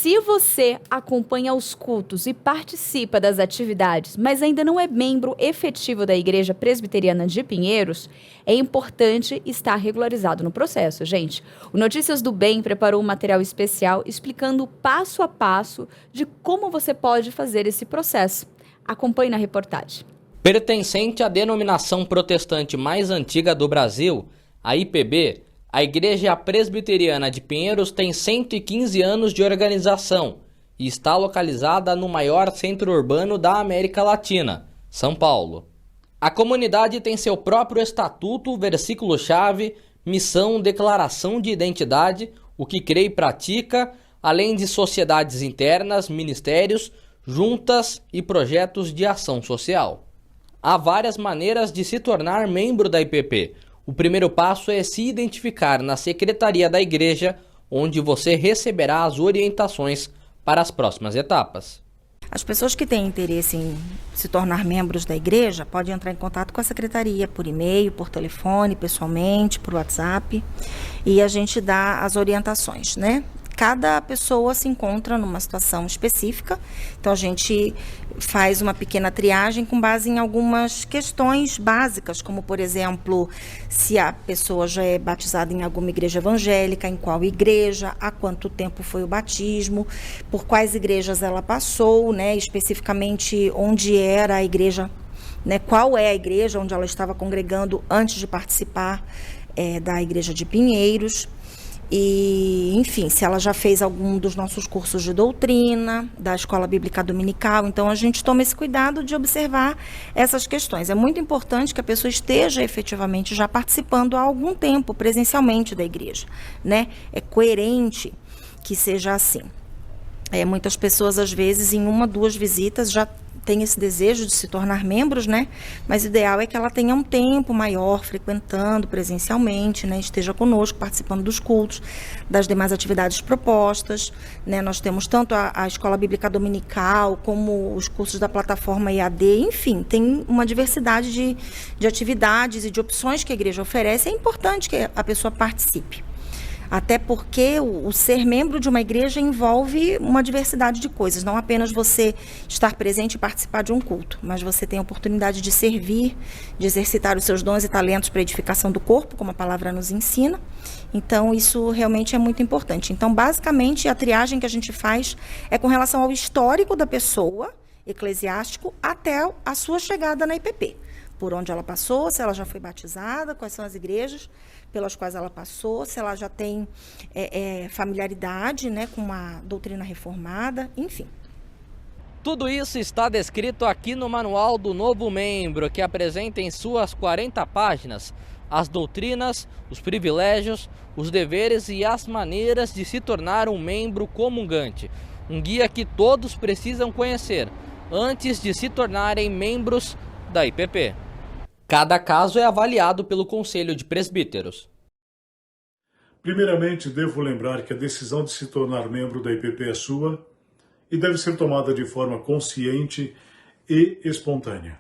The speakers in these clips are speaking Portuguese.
Se você acompanha os cultos e participa das atividades, mas ainda não é membro efetivo da Igreja Presbiteriana de Pinheiros, é importante estar regularizado no processo, gente. O Notícias do Bem preparou um material especial explicando passo a passo de como você pode fazer esse processo. Acompanhe na reportagem. Pertencente à denominação protestante mais antiga do Brasil, a IPB, a Igreja Presbiteriana de Pinheiros tem 115 anos de organização e está localizada no maior centro urbano da América Latina, São Paulo. A comunidade tem seu próprio estatuto, versículo-chave, missão, declaração de identidade, o que crê e pratica, além de sociedades internas, ministérios, juntas e projetos de ação social. Há várias maneiras de se tornar membro da IPP. O primeiro passo é se identificar na secretaria da igreja, onde você receberá as orientações para as próximas etapas. As pessoas que têm interesse em se tornar membros da igreja podem entrar em contato com a secretaria por e-mail, por telefone, pessoalmente, por WhatsApp, e a gente dá as orientações, né? Cada pessoa se encontra numa situação específica, então a gente faz uma pequena triagem com base em algumas questões básicas, como, por exemplo, se a pessoa já é batizada em alguma igreja evangélica, em qual igreja, há quanto tempo foi o batismo, por quais igrejas ela passou, né, especificamente onde era a igreja, né, qual é a igreja onde ela estava congregando antes de participar da igreja de Pinheiros. E, enfim, se ela já fez algum dos nossos cursos de doutrina, da escola bíblica dominical, então a gente toma esse cuidado de observar essas questões. É muito importante que a pessoa esteja efetivamente já participando há algum tempo presencialmente da igreja, né? É coerente que seja assim. Muitas pessoas, às vezes, em 1, 2 visitas já tem esse desejo de se tornar membros, né? Mas o ideal é que ela tenha um tempo maior frequentando presencialmente, né? Esteja conosco, participando dos cultos, das demais atividades propostas, né? Nós temos tanto a escola bíblica dominical, como os cursos da plataforma EAD, enfim, tem uma diversidade de atividades e de opções que a igreja oferece. É importante que a pessoa participe. Até porque o ser membro de uma igreja envolve uma diversidade de coisas, não apenas você estar presente e participar de um culto, mas você tem a oportunidade de servir, de exercitar os seus dons e talentos para a edificação do corpo, como a palavra nos ensina. Então, isso realmente é muito importante. Então, basicamente, a triagem que a gente faz é com relação ao histórico da pessoa, eclesiástico, até a sua chegada na IPP. Por onde ela passou, se ela já foi batizada, quais são as igrejas pelas quais ela passou, se ela já tem familiaridade, né, com a doutrina reformada, enfim. Tudo isso está descrito aqui no Manual do Novo Membro, que apresenta em suas 40 páginas as doutrinas, os privilégios, os deveres e as maneiras de se tornar um membro comungante. Um guia que todos precisam conhecer antes de se tornarem membros da IPP. Cada caso é avaliado pelo Conselho de Presbíteros. Primeiramente, devo lembrar que a decisão de se tornar membro da IPP é sua e deve ser tomada de forma consciente e espontânea.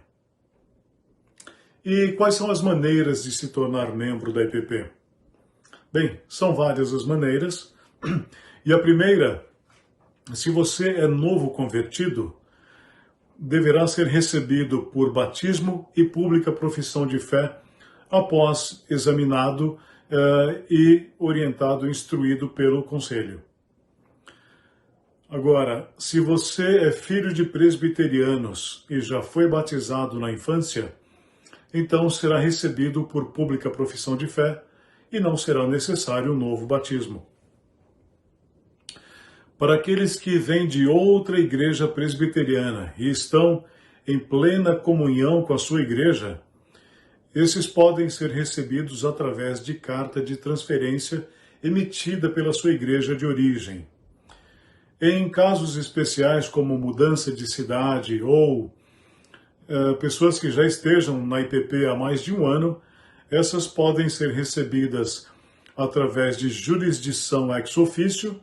E quais são as maneiras de se tornar membro da IPP? Bem, são várias as maneiras. E a primeira, se você é novo convertido, deverá ser recebido por batismo e pública profissão de fé após examinado e orientado, instruído pelo conselho. Agora, se você é filho de presbiterianos e já foi batizado na infância, então será recebido por pública profissão de fé e não será necessário um novo batismo. Para aqueles que vêm de outra igreja presbiteriana e estão em plena comunhão com a sua igreja, esses podem ser recebidos através de carta de transferência emitida pela sua igreja de origem. Em casos especiais como mudança de cidade ou pessoas que já estejam na IPP há mais de um ano, essas podem ser recebidas através de jurisdição ex officio,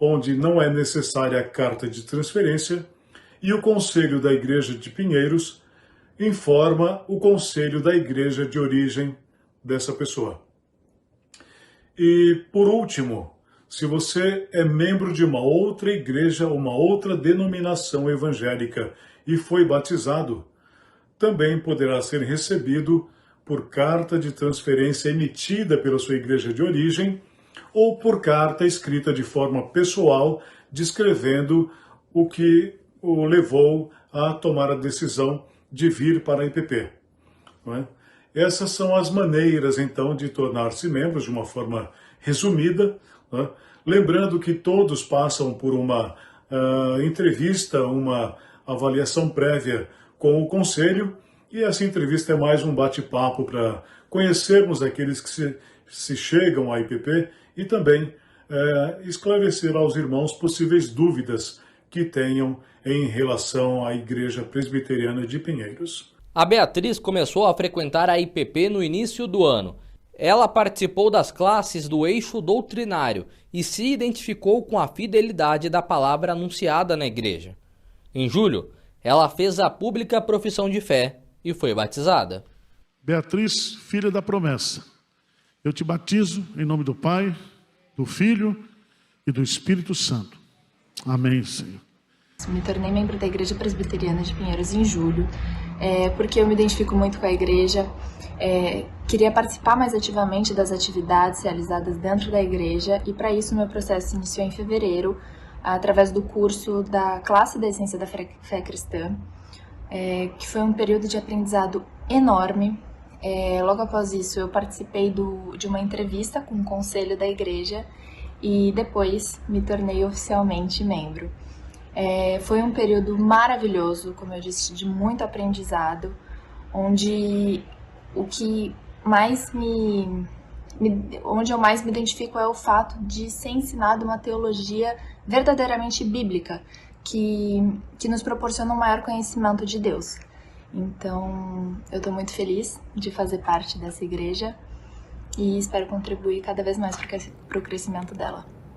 onde não é necessária a carta de transferência, e o Conselho da Igreja de Pinheiros informa o Conselho da Igreja de origem dessa pessoa. E, por último, Se você é membro de uma outra igreja, uma outra denominação evangélica e foi batizado, também poderá ser recebido por carta de transferência emitida pela sua igreja de origem ou por carta escrita de forma pessoal, descrevendo o que o levou a tomar a decisão de vir para a IPP. Não é? Essas são as maneiras, então, de tornar-se membros de uma forma resumida, não é? Lembrando que todos passam por uma entrevista, uma avaliação prévia com o conselho, e essa entrevista é mais um bate-papo para conhecermos aqueles que se chegam à IPP e também esclarecer aos irmãos possíveis dúvidas que tenham em relação à Igreja Presbiteriana de Pinheiros. A Beatriz começou a frequentar a IPP no início do ano. Ela participou das classes do eixo doutrinário e se identificou com a fidelidade da palavra anunciada na igreja. Em julho, ela fez a pública profissão de fé e foi batizada. Beatriz, filha da promessa, eu te batizo em nome do Pai, do Filho e do Espírito Santo. Amém, Senhor. Me tornei membro da Igreja Presbiteriana de Pinheiros em julho, porque eu me identifico muito com a igreja, queria participar mais ativamente das atividades realizadas dentro da igreja e para isso meu processo se iniciou em fevereiro, através do curso da classe da Essência da Fé Cristã, que foi um período de aprendizado enorme. Logo após isso eu participei de uma entrevista com o conselho da igreja e depois me tornei oficialmente membro. Foi um período maravilhoso, como eu disse, de muito aprendizado, onde o que mais onde eu mais me identifico é o fato de ser ensinado uma teologia verdadeiramente bíblica, que nos proporciona um maior conhecimento de Deus. Então, eu estou muito feliz de fazer parte dessa igreja e espero contribuir cada vez mais para o crescimento dela.